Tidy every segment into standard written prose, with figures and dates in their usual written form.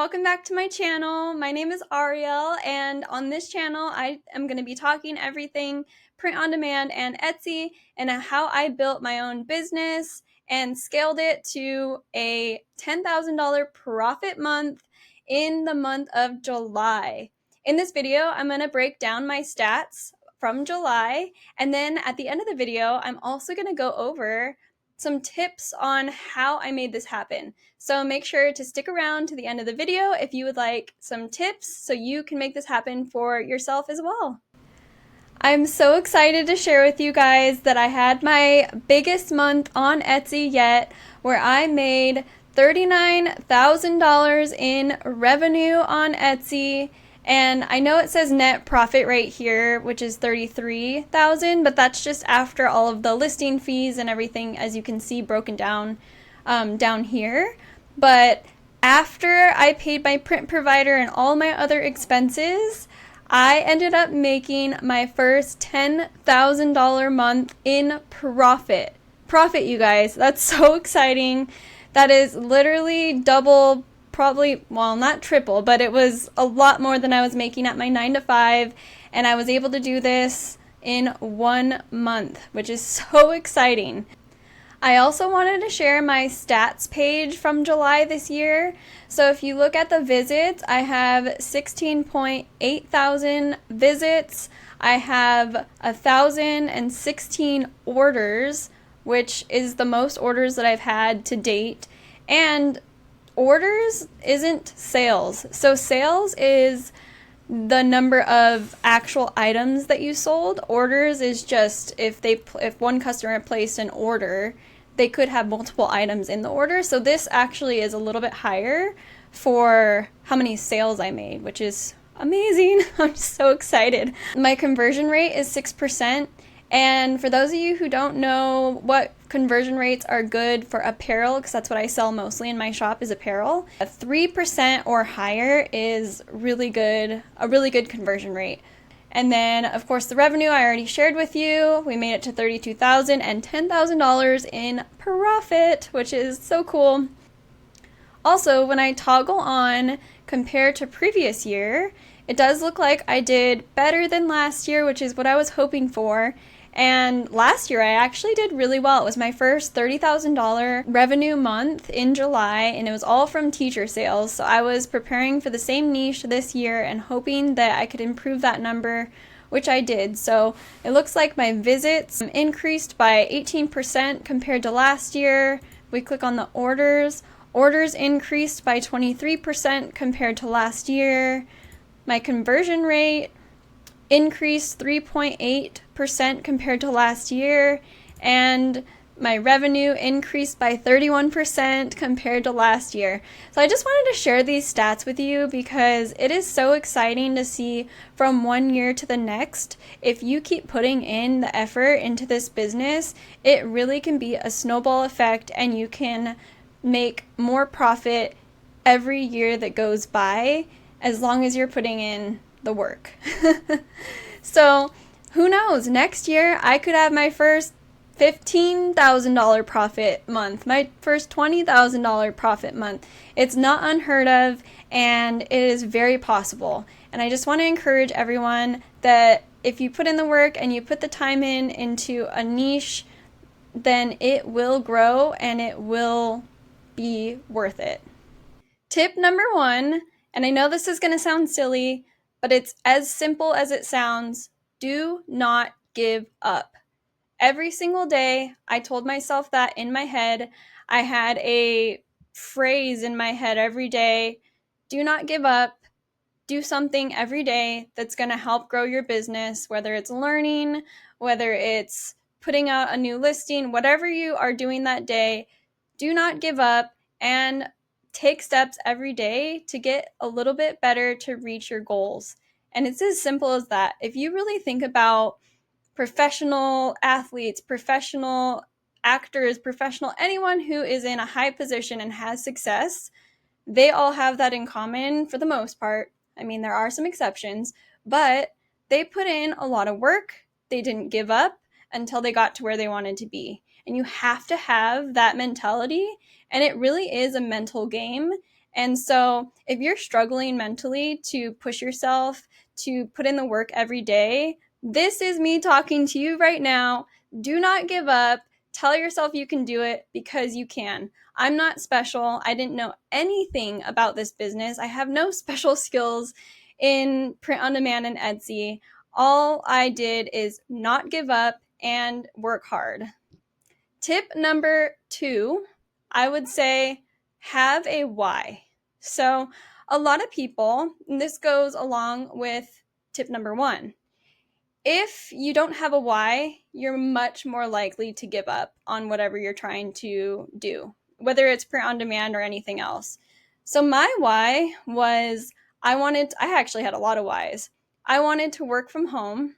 welcome back to my channel. My name is Ariel, and on this channel I am going to be talking everything print on demand and Etsy, and how I built my own business and scaled it to a $10,000 profit month in the month of July. In this video, I'm going to break down my stats from July, and then at the end of the video, I'm also going to go over some tips on how I made this happen. So make sure to stick around to the end of the video if you would like some tips so you can make this happen for yourself as well. I'm so excited to share with you guys that I had my biggest month on Etsy yet, where I made $39,000 in revenue on Etsy. And I know it says net profit right here, which is $33,000, but that's just after all of the listing fees and everything, as you can see broken down down here. But after I paid my print provider and all my other expenses, I ended up making my first $10,000 month in profit. Profit, you guys. That's so exciting. That is literally double, probably, well, not triple, but it was a lot more than I was making at my 9-to-5, and I was able to do this in 1 month, which is so exciting. I also wanted to share my stats page from July this year. So if you look at the visits, I have 16.8 thousand visits. I have 1,016 orders, which is the most orders that I've had to date. And orders isn't sales. So sales is the number of actual items that you sold. Orders is just if one customer placed an order, they could have multiple items in the order. So this actually is a little bit higher for how many sales I made, which is amazing. I'm so excited. My conversion rate is 6%. And for those of you who don't know what conversion rates are good for apparel, because that's what I sell mostly in my shop is apparel, a 3% or higher is really good, a really good conversion rate. And then, of course, the revenue I already shared with you. We made it to $32,000 and $10,000 in profit, which is so cool. Also, when I toggle on compare to previous year, it does look like I did better than last year, which is what I was hoping for. And last year I actually did really well. It was my first $30,000 revenue month in July, and it was all from teacher sales. So I was preparing for the same niche this year and hoping that I could improve that number, which I did. So it looks like my visits increased by 18% compared to last year. We click on the orders. Orders increased by 23% compared to last year. My conversion rate increased 3.8% compared to last year, and my revenue increased by 31% compared to last year. So I just wanted to share these stats with you because it is so exciting to see from 1 year to the next. If you keep putting in the effort into this business, it really can be a snowball effect, and you can make more profit every year that goes by as long as you're putting in the work. So who knows, next year I could have my first $15,000 profit month, my first $20,000 profit month. It's not unheard of, and it is very possible. And I just want to encourage everyone that if you put in the work and you put the time into a niche, then it will grow and it will be worth it. Tip number 1, and I know this is going to sound silly, but it's as simple as it sounds. Do not give up. Every single day, I told myself that in my head. I had a phrase in my head every day. Do not give up. Do something every day that's going to help grow your business, whether it's learning, whether it's putting out a new listing, whatever you are doing that day. Do not give up and take steps every day to get a little bit better to reach your goals. And it's as simple as that. If you really think about professional athletes, professional actors, professional, anyone who is in a high position and has success, they all have that in common for the most part. I mean, there are some exceptions, but they put in a lot of work. They didn't give up until they got to where they wanted to be. And you have to have that mentality. And it really is a mental game. And so if you're struggling mentally to push yourself, to put in the work every day, this is me talking to you right now. Do not give up. Tell yourself you can do it, because you can. I'm not special. I didn't know anything about this business. I have no special skills in print on demand and Etsy. All I did is not give up and work hard. Tip number 2, I would say have a why. So a lot of people, and this goes along with tip number 1, if you don't have a why, you're much more likely to give up on whatever you're trying to do, whether it's print on demand or anything else. So my why was I actually had a lot of whys. I wanted to work from home.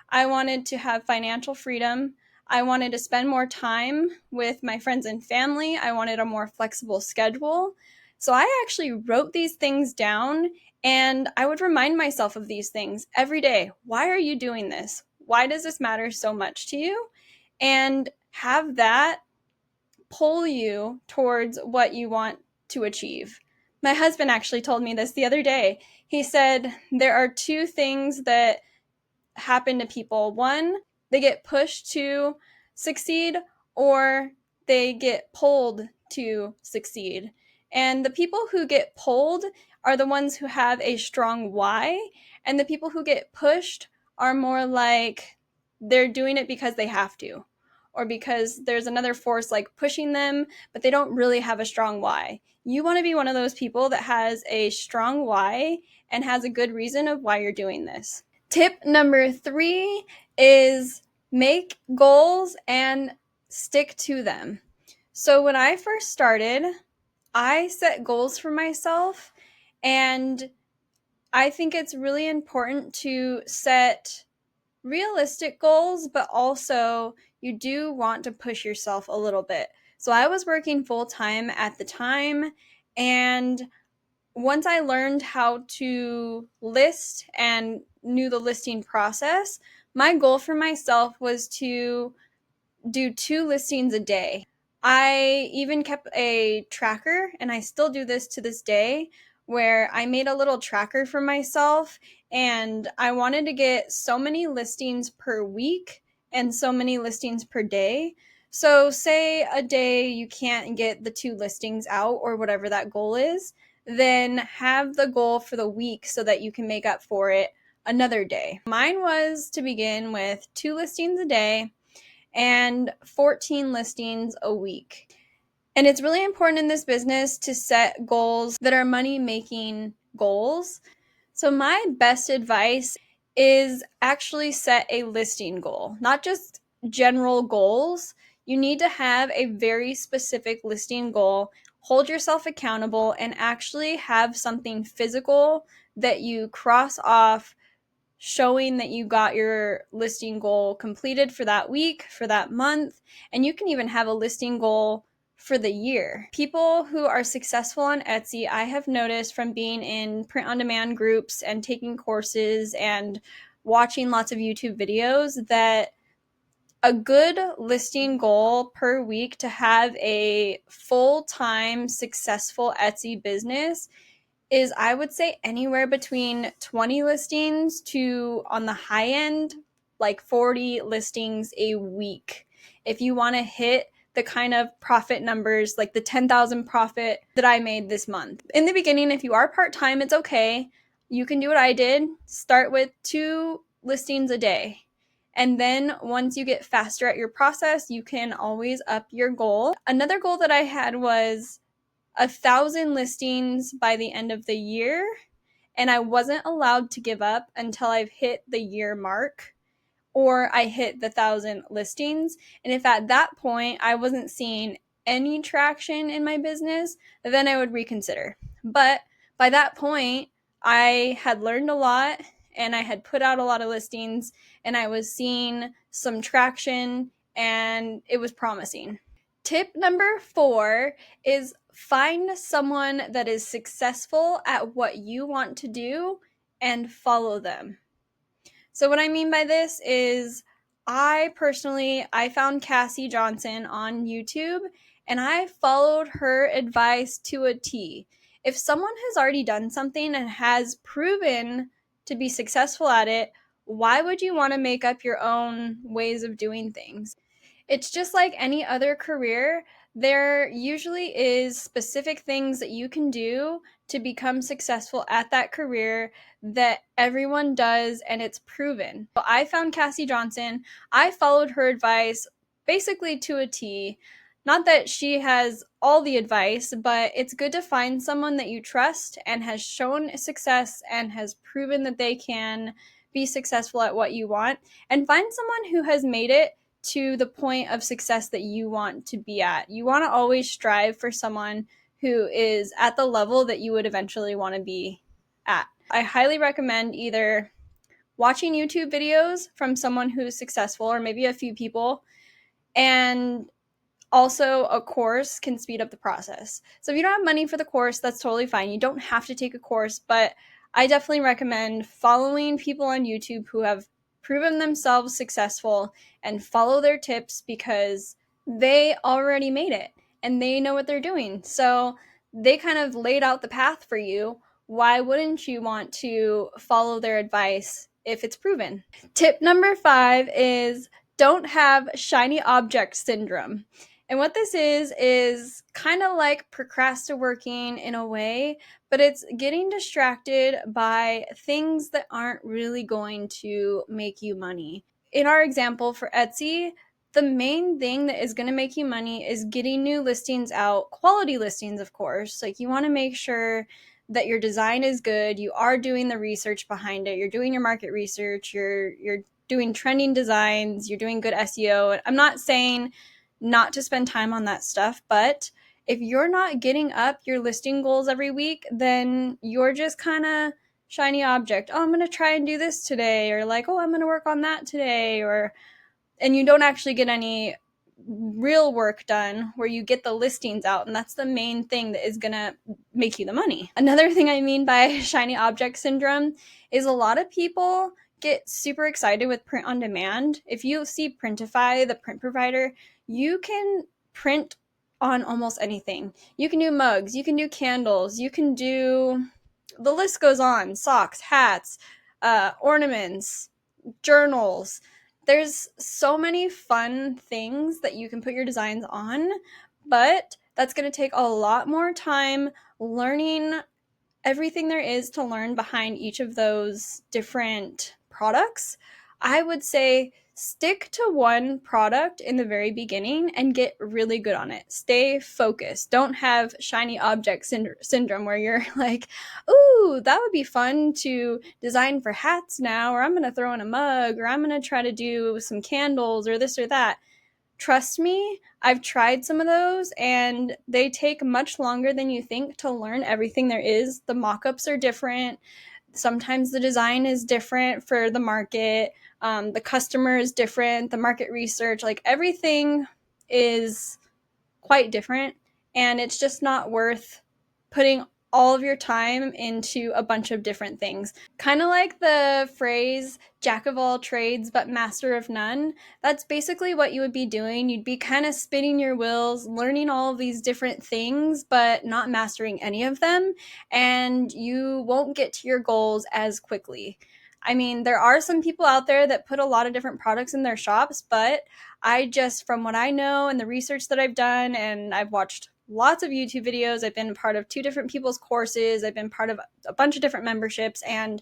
I wanted to have financial freedom. I wanted to spend more time with my friends and family. I wanted a more flexible schedule. So I actually wrote these things down, and I would remind myself of these things every day. Why are you doing this? Why does this matter so much to you? And have that pull you towards what you want to achieve. My husband actually told me this the other day. He said there are 2 things that happen to people. One, they get pushed to succeed, or they get pulled to succeed. And the people who get pulled are the ones who have a strong why, and the people who get pushed are more like they're doing it because they have to, or because there's another force like pushing them, but they don't really have a strong why. You want to be one of those people that has a strong why and has a good reason of why you're doing this. Tip number 3 is make goals and stick to them. So when I first started, I set goals for myself, and I think it's really important to set realistic goals, but also you do want to push yourself a little bit. So I was working full time at the time, and once I learned how to list and knew the listing process, my goal for myself was to do 2 listings a day. I even kept a tracker, and I still do this to this day, where I made a little tracker for myself, and I wanted to get so many listings per week and so many listings per day. So say a day you can't get the 2 listings out, or whatever that goal is, then have the goal for the week so that you can make up for it another day. Mine was to begin with 2 listings a day and 14 listings a week. And it's really important in this business to set goals that are money-making goals. So my best advice is actually set a listing goal, not just general goals. You need to have a very specific listing goal, hold yourself accountable, and actually have something physical that you cross off, showing that you got your listing goal completed for that week, for that month, and you can even have a listing goal for the year. People who are successful on Etsy, I have noticed from being in print on demand groups and taking courses and watching lots of YouTube videos, that a good listing goal per week to have a full-time successful Etsy business is, I would say, anywhere between 20 listings to, on the high end, like 40 listings a week. If you want to hit the kind of profit numbers, like the 10,000 profit that I made this month. In the beginning, if you are part-time, it's okay. You can do what I did. Start with 2 listings a day. And then once you get faster at your process, you can always up your goal. Another goal that I had was 1,000 listings by the end of the year, and I wasn't allowed to give up until I've hit the year mark, or I hit the 1,000 listings. And if at that point I wasn't seeing any traction in my business, then I would reconsider. But by that point, I had learned a lot, and I had put out a lot of listings, and I was seeing some traction, and it was promising. Tip number 4 is find someone that is successful at what you want to do and follow them. So what I mean by this is, I found Cassiy Johnson on YouTube, and I followed her advice to a T. If someone has already done something and has proven to be successful at it, why would you want to make up your own ways of doing things? It's just like any other career. There usually is specific things that you can do to become successful at that career that everyone does, and it's proven. So I found Cassiy Johnson. I followed her advice basically to a T. Not that she has all the advice, but it's good to find someone that you trust and has shown success and has proven that they can be successful at what you want, and find someone who has made it to the point of success that you want to be at. You want to always strive for someone who is at the level that you would eventually want to be at. I highly recommend either watching YouTube videos from someone who's successful, or maybe a few people, and also a course can speed up the process. So if you don't have money for the course, that's totally fine. You don't have to take a course, but I definitely recommend following people on YouTube who have proven themselves successful and follow their tips, because they already made it and they know what they're doing. So they kind of laid out the path for you. Why wouldn't you want to follow their advice if it's proven? Tip number 5 is don't have shiny object syndrome. And what this is kind of like procrastinating in a way, but it's getting distracted by things that aren't really going to make you money. In our example for Etsy, the main thing that is going to make you money is getting new listings out, quality listings, of course. Like, you want to make sure that your design is good, you are doing the research behind it, you're doing your market research, you're doing trending designs, you're doing good SEO. I'm not saying not to spend time on that stuff, but if you're not getting up your listing goals every week, then you're just kind of shiny object. Oh, I'm going to try and do this today, or like, oh, I'm going to work on that today, and you don't actually get any real work done where you get the listings out, and that's the main thing that is going to make you the money. Another thing I mean by shiny object syndrome is a lot of people get super excited with print on demand. If you see Printify, the print provider, you can print on almost anything. You can do mugs, you can do candles, you can do, the list goes on, socks, hats, ornaments, journals. There's so many fun things that you can put your designs on, but that's going to take a lot more time learning everything there is to learn behind each of those different products. I would say stick to one product in the very beginning and get really good on it. Stay focused. Don't have shiny object syndrome where you're like, ooh, that would be fun to design for hats now, or I'm going to throw in a mug, or I'm going to try to do some candles, or this or that. Trust me, I've tried some of those and they take much longer than you think to learn everything there is. The mock-ups are different. Sometimes the design is different for the market. The customer is different. The market research, like, everything is quite different. And it's just not worth putting all of your time into a bunch of different things. Kind of like the phrase, jack of all trades, but master of none. That's basically what you would be doing. You'd be kind of spinning your wheels, learning all of these different things, but not mastering any of them. And you won't get to your goals as quickly. I mean, there are some people out there that put a lot of different products in their shops, but from what I know and the research that I've done, and I've watched lots of YouTube videos, I've been part of 2 different people's courses, I've been part of a bunch of different memberships, and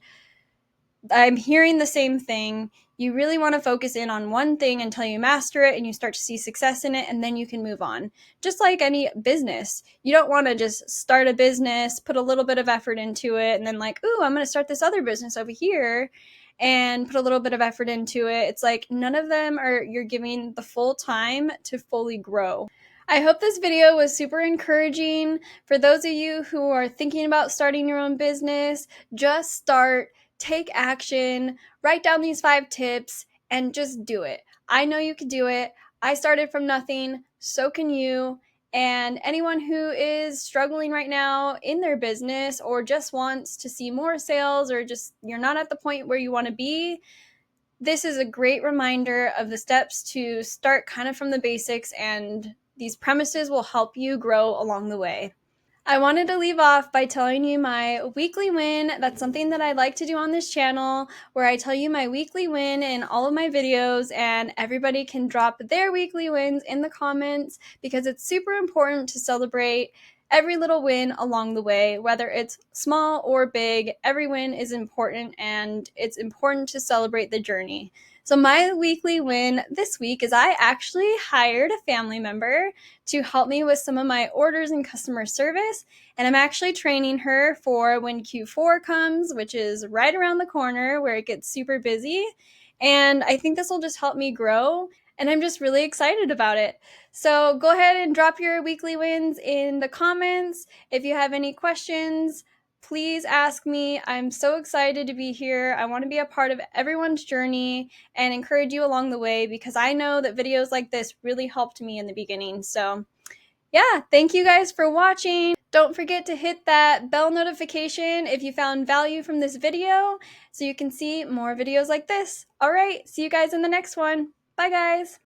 I'm hearing the same thing. You really want to focus in on one thing until you master it and you start to see success in it, and then you can move on. Just like any business, you don't want to just start a business, put a little bit of effort into it, and then like, ooh, I'm going to start this other business over here and put a little bit of effort into it. It's like none of them are, you're giving the full time to fully grow. I hope this video was super encouraging. For those of you who are thinking about starting your own business, just start. Take action, write down these 5 tips, and just do it. I know you can do it. I started from nothing, so can you. And anyone who is struggling right now in their business, or just wants to see more sales, or just you're not at the point where you want to be, this is a great reminder of the steps to start kind of from the basics, and these premises will help you grow along the way. I wanted to leave off by telling you my weekly win. That's something that I like to do on this channel, where I tell you my weekly win in all of my videos, and everybody can drop their weekly wins in the comments because it's super important to celebrate every little win along the way, whether it's small or big. Every win is important, and it's important to celebrate the journey. So my weekly win this week is I actually hired a family member to help me with some of my orders and customer service. And I'm actually training her for when Q4 comes, which is right around the corner where it gets super busy. And I think this will just help me grow. And I'm just really excited about it. So go ahead and drop your weekly wins in the comments. If you have any questions, please ask me. I'm so excited to be here. I want to be a part of everyone's journey and encourage you along the way because I know that videos like this really helped me in the beginning. So yeah, thank you guys for watching. Don't forget to hit that bell notification if you found value from this video so you can see more videos like this. All right, see you guys in the next one. Bye guys.